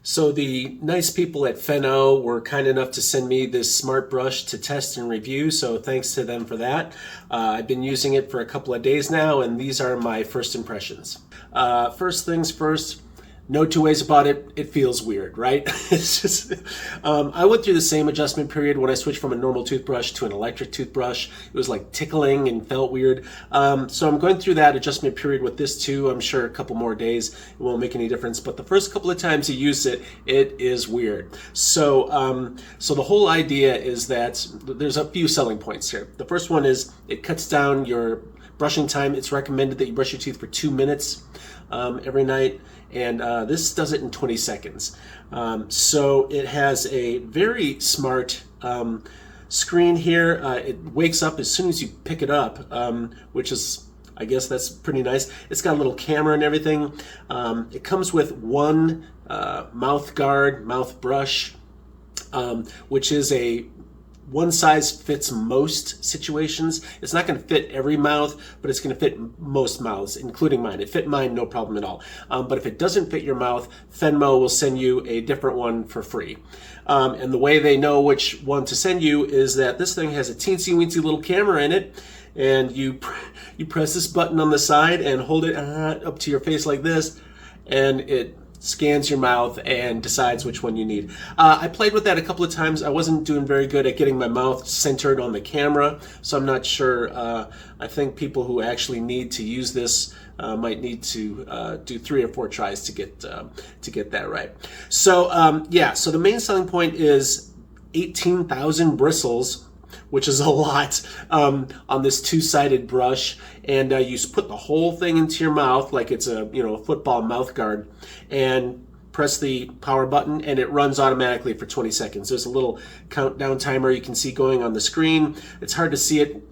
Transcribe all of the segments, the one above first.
So the nice people at Feno were kind enough to send me this Smartbrush to test and review, so thanks to them for that. I've been using it for a couple of days now, and these are my first impressions. First things first, no two ways about it, it feels weird, right? It's just, I went through the same adjustment period when I switched from a normal toothbrush to an electric toothbrush. It was like tickling and felt weird. So I'm going through that adjustment period with this too. I'm sure a couple more days it won't make any difference, but the first couple of times you use it, it is weird. So, so the whole idea is that there's a few selling points here. The first one is it cuts down your brushing time. It's recommended that you brush your teeth for 2 minutes every night. And this does it in 20 seconds. So it has a very smart screen here. It wakes up as soon as you pick it up, which is, I guess that's pretty nice. It's got a little camera and everything. It comes with one mouth guard, mouth brush, which is a one size fits most situations. It's not going to fit every mouth, but it's going to fit most mouths, including mine. It fit mine, no problem at all. But if it doesn't fit your mouth, Fenmo will send you a different one for free. And the way they know which one to send you is that this thing has a teensy weensy little camera in it, and you press this button on the side and hold it up to your face like this, and it scans your mouth and decides which one you need. I played with that a couple of times. I wasn't doing very good at getting my mouth centered on the camera, so I'm not sure. I think people who actually need to use this might need to do 3 or 4 tries to get that right. So yeah, so the main selling point is 18,000 bristles, which is a lot on this two-sided brush, and you put the whole thing into your mouth like it's a football mouth guard, and press the power button, and it runs automatically for 20 seconds. There's a little countdown timer you can see going on the screen. It's hard to see it,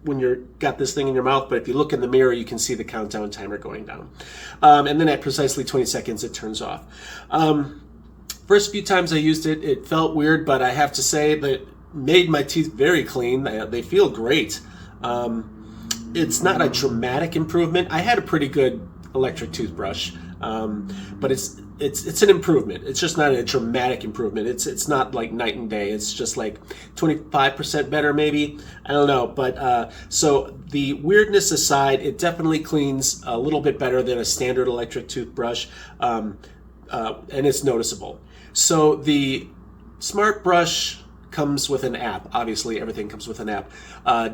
when you've got this thing in your mouth, but if you look in the mirror, you can see the countdown timer going down. And then at precisely 20 seconds, it turns off. First few times I used it, it felt weird, but I have to say that made my teeth very clean. They feel great. It's not a dramatic improvement. I had a pretty good electric toothbrush, but it's an improvement. It's just not a dramatic improvement. It's not like night and day. It's just like 25% better maybe. I don't know. But so the weirdness aside, it definitely cleans a little bit better than a standard electric toothbrush, and it's noticeable. So the Smartbrush comes with an app. Obviously, everything comes with an app.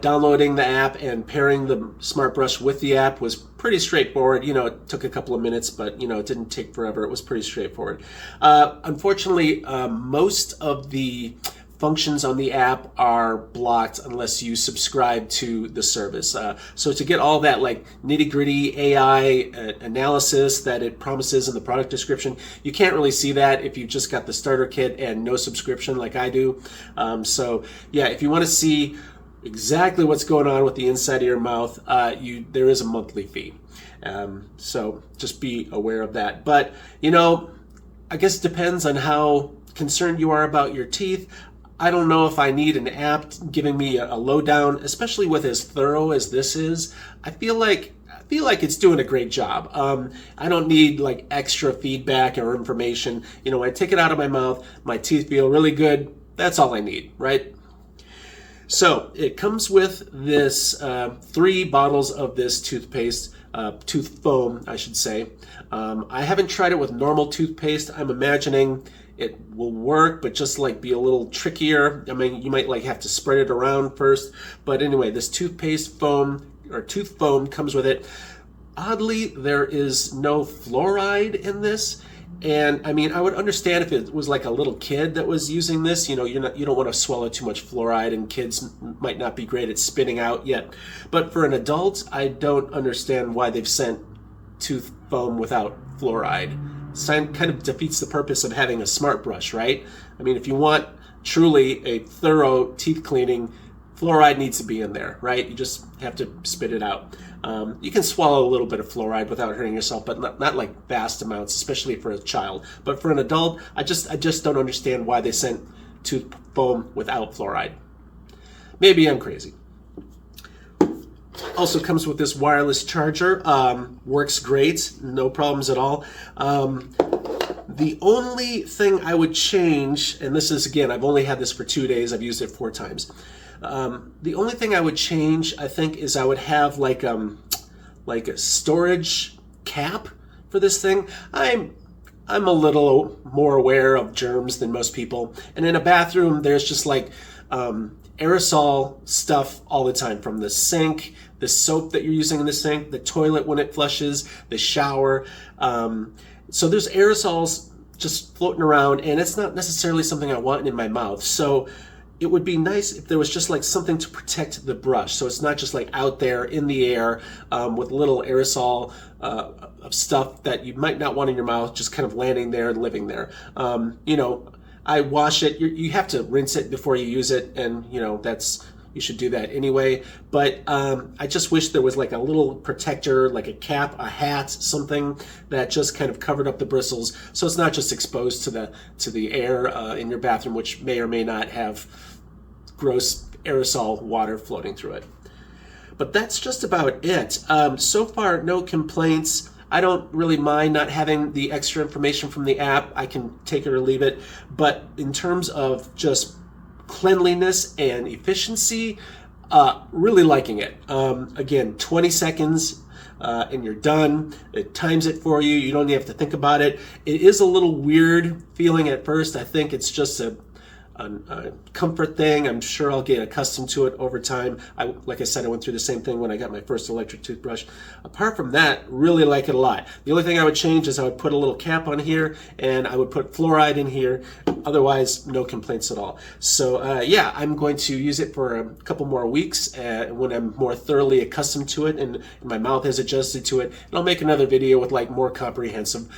Downloading the app and pairing the Smartbrush with the app was pretty straightforward. It took a couple of minutes, but it didn't take forever. It was pretty straightforward. Unfortunately, most of the functions on the app are blocked unless you subscribe to the service. So to get all that like nitty-gritty AI analysis that it promises in the product description, you can't really see that if you've just got the starter kit and no subscription like I do. So yeah, if you want to see exactly what's going on with the inside of your mouth, there is a monthly fee. So just be aware of that. But I guess it depends on how concerned you are about your teeth. I don't know if I need an app giving me a lowdown, especially with as thorough as this is. I feel like it's doing a great job. I don't need like extra feedback or information. I take it out of my mouth, my teeth feel really good. That's all I need, right? So it comes with this 3 bottles of this toothpaste, tooth foam, I should say. I haven't tried it with normal toothpaste. I'm imagining it will work, but just like be a little trickier. I mean, you might like have to spread it around first. But anyway, this toothpaste foam or tooth foam comes with it. Oddly, there is no fluoride in this. And I mean, I would understand if it was like a little kid that was using this. You don't want to swallow too much fluoride, and kids might not be great at spitting out yet. But for an adult, I don't understand why they've sent tooth foam without fluoride. Kind of defeats the purpose of having a Smartbrush, right? I mean, if you want truly a thorough teeth cleaning, fluoride needs to be in there, right? You just have to spit it out. You can swallow a little bit of fluoride without hurting yourself, but not like vast amounts, especially for a child. But for an adult, I just don't understand why they sent tooth foam without fluoride. Maybe I'm crazy. Also comes with this wireless charger. Works great, no problems at all. The only thing I would change, and this is, again, I've only had this for 2 days, I've used it 4 times. The only thing I would change, I think, is I would have like a storage cap for this thing. I'm a little more aware of germs than most people, and in a bathroom there's just like aerosol stuff all the time, from the sink, the soap that you're using in the sink, the toilet when it flushes, the shower. So there's aerosols just floating around, and it's not necessarily something I want in my mouth. So it would be nice if there was just like something to protect the brush, so it's not just like out there in the air with little aerosol of stuff that you might not want in your mouth, just kind of landing there and living there. You know, I wash it. You have to rinse it before you use it, and you know you should do that anyway. But I just wish there was like a little protector, like a cap, a hat, something that just kind of covered up the bristles, so it's not just exposed to the air in your bathroom, which may or may not have gross aerosol water floating through it. But that's just about it. So far, no complaints. I don't really mind not having the extra information from the app. I can take it or leave it. But in terms of just cleanliness and efficiency, really liking it. Again, 20 seconds and you're done. It times it for you. You don't even have to think about it. It is a little weird feeling at first. I think it's just a comfort thing. I'm sure I'll get accustomed to it over time. Like I said, I went through the same thing when I got my first electric toothbrush. Apart from that, really like it a lot. The only thing I would change is I would put a little cap on here, and I would put fluoride in here. Otherwise, no complaints at all. So yeah, I'm going to use it for a couple more weeks when I'm more thoroughly accustomed to it and my mouth has adjusted to it. And I'll make another video with like more comprehensive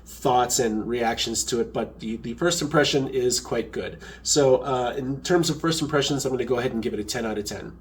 thoughts and reactions to it. But the first impression is quite good. So in terms of first impressions, I'm going to go ahead and give it a 10 out of 10.